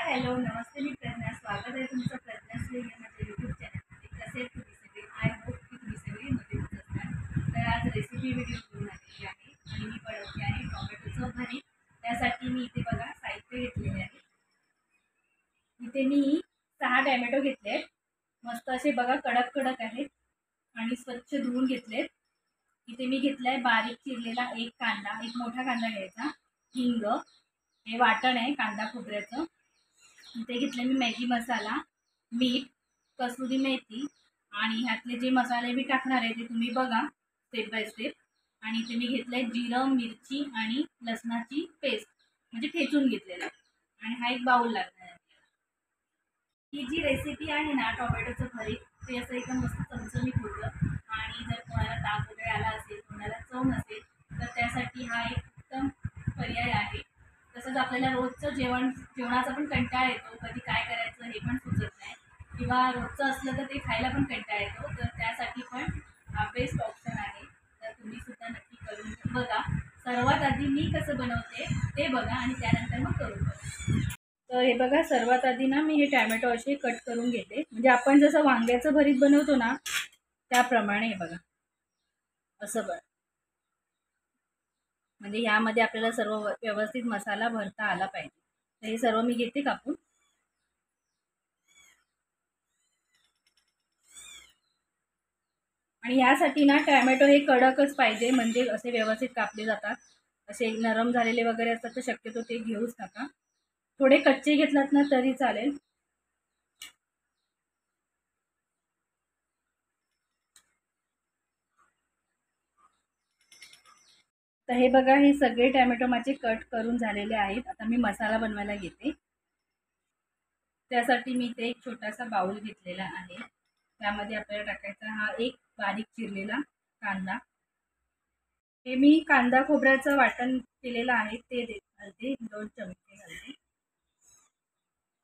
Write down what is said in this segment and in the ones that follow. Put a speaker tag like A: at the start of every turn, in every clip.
A: Hello नमस्ते, मी प्रज्ञा. स्वागत आहे तुमचं प्रज्ञास वेगळे माझ्या यूट्यूब चॅनलमध्ये. कसे आहेत तुम्ही सगळे? आय होप की तुम्ही सगळे मजेतच असणार. तर आज रेसिपी व्हिडिओ घेऊन आलेली आहे आणि मी बनवते आहे टोमॅटोचं भरीत. त्यासाठी मी इथे बघा साहित्य घेतलेले आहे. इथे मी 6 टोमॅटो घेतले आहेत. मस्त असे बघा कडक कडक आहेत आणि स्वच्छ धुवून घेतलेत. इथे मी घेतलाय बारीक चिरलेला एक कांदा, एक मोठा कांदा घ्यायचा, हिंग, हे वाटण आहे कांदा खोबऱ्याचं. इथे घेतले मी मॅगी मसाला, मीठ, कसुरी मेथी आणि ह्यातले जे मसाले मी टाकणार आहे ते तुम्ही बघा स्टेप बाय स्टेप. आणि इथे मी घेतलंय जिरं, मिरची आणि लसणाची पेस्ट, म्हणजे ठेचून घेतलेलं. आणि हा एक बाउल लागणार आहे. ही जी रेसिपी आहे ना टोमॅटोचं भरीत, ते असं एकदम मस्त चमचमीत होतं. आणि जर कोणाला ताप वगैरे आला असेल, कोणाला चव नसेल, तर त्यासाठी हा एक उत्तम पर्याय आहे. तसंच आपल्याला रोजचं जेवणाचा पण कंटाळा येतो, कधी काय करायचं हे पण सुचत नाही, किंवा रोजचं असलं तर ते खायला पण कंटाळा येतो. तर त्यासाठी पण हा बेस्ट ऑप्शन आहे. तर तुम्ही सुद्धा नक्की करून बघा. सर्वात आधी मी कसं बनवते ते बघा आणि त्यानंतर मग करून बघा. तर हे बघा, सर्वात आधी ना मी हे टॅमॅटो असे कट करून घेते, म्हणजे आपण जसं वांग्याचं भरीत बनवतो ना त्याप्रमाणे. हे बघा असं बघ, म्हणजे यामध्ये आपल्याला सर्व व्यवस्थित मसाला भरता आला पाहिजे. तर हे सर्व मी घेते कापून. आणि यासाठी ना टॅमॅटो हे कडकच पाहिजे, म्हणजे असे व्यवस्थित कापले जातात. असे नरम झालेले वगैरे असतात तर शक्यतो ते घेऊच नका. थोडे कच्चे घेतलात ना तरी चालेल. तर हे बघा, हे सगळे टॅमॅटो माझे कट करून झालेले आहेत. आता मी मसाला बनवायला घेते. त्यासाठी मी इथे एक छोटासा बाउल घेतलेला आहे. त्यामध्ये आपल्याला टाकायचा हा एक बारीक चिरलेला कांदा. हे मी कांदा खोबऱ्याचं वाटण केलेलं आहे ते घालते, 2 चमचे घालते.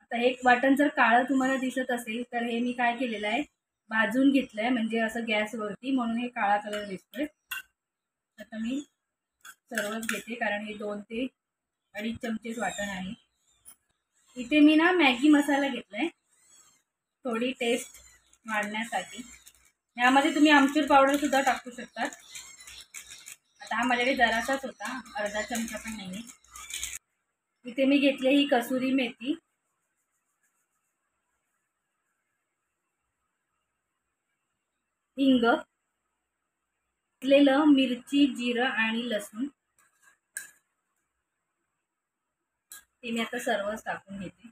A: आता हे वाटण जर काळं तुम्हाला दिसत असेल तर हे मी काय केलेलं आहे, भाजून घेतलंय, म्हणजे असं गॅसवरती, म्हणून हे काळा कलर दिसतोय. आता मी सर्वच घेते, कारण हे 2 ते 2.5 चमचेच वाटण आहे. इथे मी ना मॅगी मसाला घेतलाय, थोडी टेस्ट वाढण्यासाठी. यामध्ये तुम्ही आमचूर पावडर सुद्धा टाकू शकतात. आता हा माझ्याकडे जरासाच होता, अर्धा चमचा पण नाही. इथे मी घेतली ही कसुरी मेथी, हिंग, घेतलेलं मिरची, जिरं आणि लसूण. ते मी आता सर्वच टाकून घेते.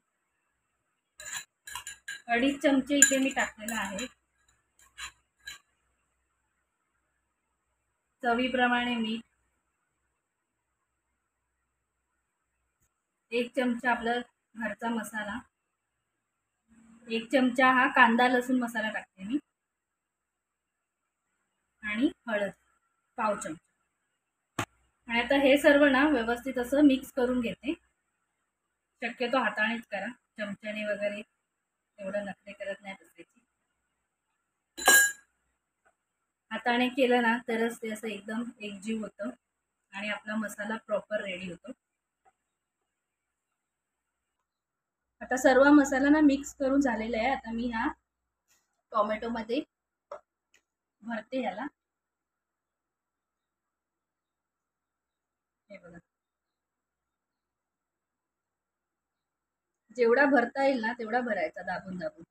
A: 2.5 चमचे इथे मी टाकलेला आहे. चवीप्रमाणे मीठ, 1 चमचा आपला घरचा मसाला, 1 चमचा हा कांदा लसूण मसाला टाकते मी, आणि हळद पाव चमचा. आणि आता हे सर्व ना व्यवस्थित असं मिक्स करून घेते. शक्यतो हातानेच करा, चमच्याने वगैरे एवढं नखरे करत नाही बसायची. हाताने केलं ना तरच ते असं एकदम एकजीव होतं आणि आपला मसाला प्रॉपर रेडी होतो. आता सर्व मसाला ना मिक्स करून झालेला आहे. आता मी हा टोमॅटोमध्ये भरते ह्याला. हे बघा, जेवढा भरता येईल ना तेवढा भरायचा, दाबून दाबून.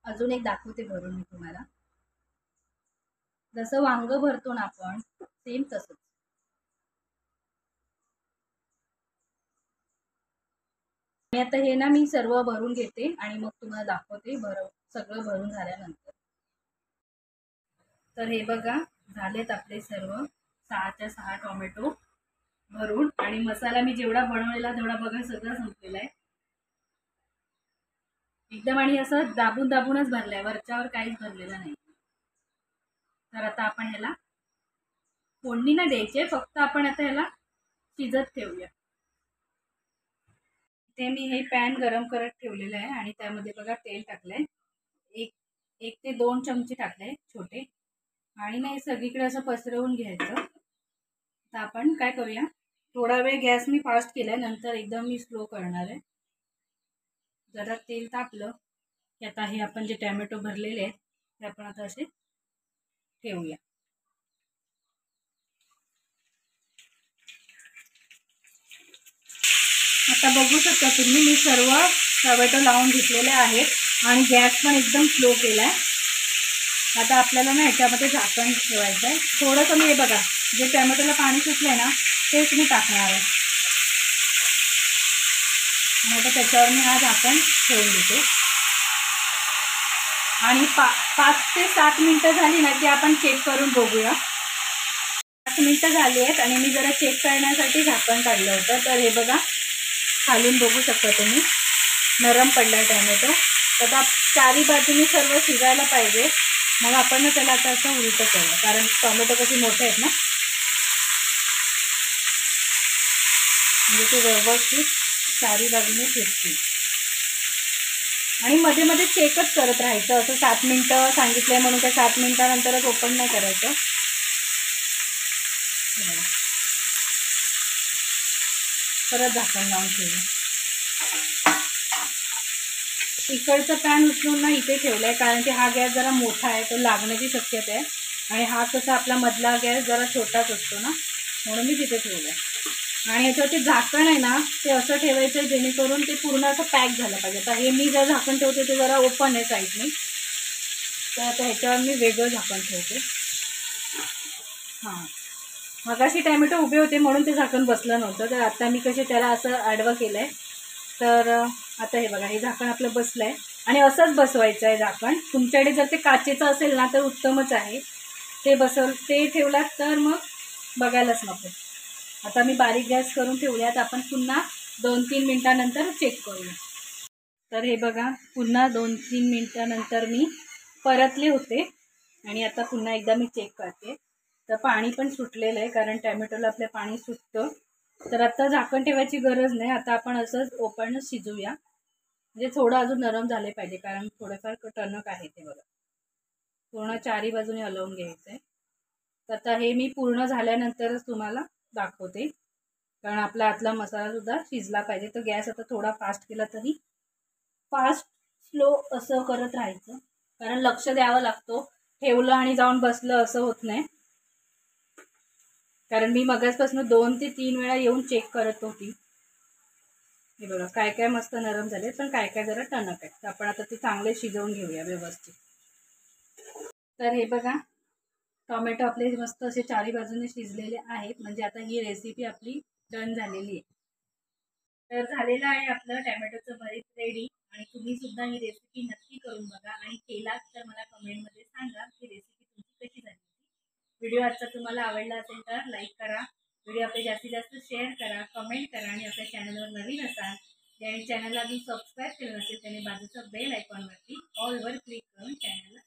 A: अजून एक दाखवते भरून मी तुम्हाला. जसं वांग भरतो ना आपण, सेम तसंच. आणि आता हे ना मी सर्व भरून घेते आणि मग तुम्हाला दाखवते सगळं भरून झाल्यानंतर. तर हे बघा, झालेत आपले सर्व 6च्या 6 टोमॅटो भरून. आणि मसाला मी जेवढा बनवलेला तेवढा बघा सगळं संपलेला आहे एकदम. आणि असं दाबून दाबूनच भरलाय, वरच्यावर काहीच भरलेलं नाही. तर आता आपण ह्याला फोडणी नाही द्यायची, फक्त आपण आता ह्याला शिजत ठेवूया. ते मी हे पॅन गरम करत ठेवलेलं आहे आणि त्यामध्ये बघा तेल टाकलंय. एक 1 ते 2 चमचे टाकले, छोटे आणि नाही सगळीकडे असं पसरवून घ्यायचं. तर आपण काय करूया, थोडा वेळ गॅस मी फास्ट केलाय, नंतर एकदम मी स्लो करणार आहे. जरा तेल तापलं की आता हे आपण जे टॅमॅटो भरलेले आहेत ते आपण आता असे ठेवूया. आता बघू शकता तुम्ही मी सर्व टोमॅटो लावून घेतलेले आहेत आणि गॅस पण एकदम स्लो केला आहे. आता आपल्याला ना ह्याच्यामध्ये झाकण ठेवायचं आहे. थोडंसं मी हे बघा जे टोमॅटोला पाणी सुटलं आहे ना तेच मी टाकणार आहे. आता त्याच्यावर मी हा झाकण ठेवून देते आणि 5 ते 7 मिनटं झाली ना की आपण चेक करून बघूया. 5 मिनटं झाली आहेत आणि मी जरा चेक करण्यासाठी झाकण काढलं होतं. तर हे बघा खालून बघू शकता तुम्ही नरम पडला टोमॅटो. तर आता चारी बाजूनी सर्व शिजायला पाहिजे. मग आपण त्याला आता असं उलटं केलं कारण टोमॅटो कसे मोठे आहेत ना, म्हणजे ते व्यवस्थित चारी बाजूने शिजतील. आणि मध्ये मध्ये चेकच करत राहायचं. असं 7 मिनटं सांगितलंय म्हणून काय 7 मिनटानंतरच ओपन नाही करायचं. परत झाकण लावून ठेवलं. इकडचं पॅन उचलून ना इथे ठेवलं आहे कारण की हा गॅस जरा मोठा आहे, तो लागण्याची शक्यता आहे. आणि हा कसा आपला मधला गॅस जरा छोटाच असतो ना, म्हणून मी तिथे ठेवलं आहे. आणि ह्याच्यावरती झाकण आहे ना ते असं ठेवायचं जेणेकरून ते पूर्ण असं पॅक झालं पाहिजे. आता हे मी जर झाकण ठेवते ते जरा ओपन आहे साईडने, तर आता ह्याच्यावर मी वेगळं झाकण ठेवते. हां, मगाशी टॅमॅटो उभे होते म्हणून ते झाकण बसलं नव्हतं, तर आता मी कसे त्याला असं आडवं केलं आहे. तर आता हे बघा हे झाकण आपलं बसलं आहे आणि असंच बसवायचं आहे झाकण. तुमच्याकडे जर ते काचेचं असेल ना तर उत्तमच आहे. ते ठेवलात तर मग बघायलाच नको. आता मी बारीक गॅस करून ठेवल्यात. आपण पुन्हा 2-3 मिनटानंतर चेक करूया. तर हे बघा पुन्हा 2-3 मिनटानंतर मी परतले होते आणि आता पुन्हा एकदा मी चेक करते. तर पाणी पण सुटलेलं आहे कारण टॅमॅटोला आपलं पाणी सुटतं. तर आता झाकण ठेवायची गरज नाही. आता आपण असंच ओपन शिजवूया. म्हणजे थोडं अजून नरम झाले पाहिजे कारण थोडेफार टणक आहे ते बघा. पूर्ण चारी बाजूने हलवून घ्यायचं आहे. तर आता हे मी पूर्ण झाल्यानंतरच तुम्हाला दाखवते कारण आपला आतला मसालासुद्धा शिजला पाहिजे. तर गॅस आता थोडा फास्ट केला तरी फास्ट स्लो असं करत राहायचं कारण लक्ष द्यावं लागतो. ठेवलं आणि जाऊन बसलं असं होत नाही. कारण मी मगाचपासून 2 ते 3 वेळा येऊन चेक करत होती. हे बघा काय काय मस्त नरम झाले पण काय काय जरा टणक आहे. तर आपण आता ते चांगले शिजवून घेऊया व्यवस्थित. तर हे बघा टोमॅटो आपले मस्त असे चारी बाजूने शिजलेले आहेत. म्हणजे आता ही रेसिपी आपली डन झालेली आहे. तर झालेलं आहे आपलं टॅमॅटोचं भरीत रेडी. आणि तुम्ही सुद्धा ही रेसिपी नक्की करून बघा आणि केलात तर मला कमेंटमध्ये सांगा की रेसिपी तुमची कशी झाली. व्हिडिओ आजचा तुम्हाला आवडला असेल तर लाईक करा, व्हिडिओ आपले जास्तीत जास्त शेअर करा, कमेंट करा आणि आपल्या चॅनलवर नवीन असाल ज्याने चॅनलला अजून सबस्क्राईब केलं नसेल त्याने बाजूचा बेल आयकॉनवरती ऑलवर क्लिक करून चॅनलला